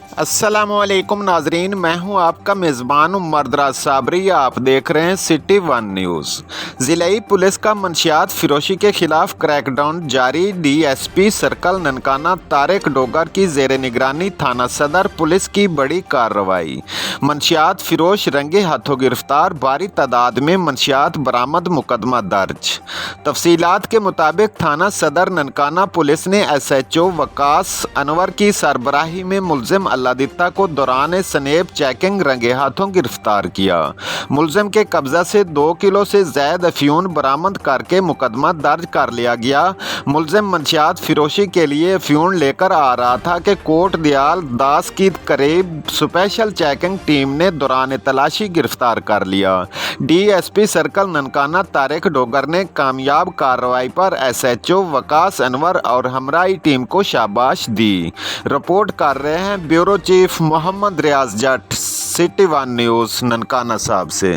अस्सलामुअलैकुम नाजरीन, मैं हूं आपका मेज़बान मर्दराज साबरी। आप देख रहे हैं सिटी वन न्यूज़। ज़िलाई पुलिस का मंशियात फिरोशी के खिलाफ क्रैकडाउन जारी। डीएसपी सर्कल ननकाना तारिक डोगर की ज़ेर निगरानी थाना सदर पुलिस की बड़ी कार्रवाई। मंशियात फिरोश रंगे हाथों गिरफ्तार, भारी तादाद में मंशियात बरामद, मुकदमा दर्ज। तफसीलात के मुताबिक थाना सदर ननकाना पुलिस ने SHO वकास अनवर की सरबराही में मुलजिम अल्लादित्ता को दौरान स्नैप चेकिंग रंगे हाथों गिरफ्तार किया। मुलजिम के कब्जा से 2 किलो से ज़ायद अफ्यून बरामद करके मुकदमा दर्ज कर लिया गया। मुलजिम मंशियात फिरोशी के लिए अफ्यून लेकर आ रहा था कि कोट दयाल दास की करीब स्पेशल चेकिंग टीम ने दौरान तलाशी गिरफ्तार कर लिया। DSP सर्कल ननकाना तारिक डोगर ने कामयाब कार्रवाई पर SHO वकास अनवर और हमराई टीम को शाबाश दी। रिपोर्ट कर रहे हैं ब्यूरो चीफ मोहम्मद रियाज जट, सिटी वन न्यूज़ ननकाना साहब से।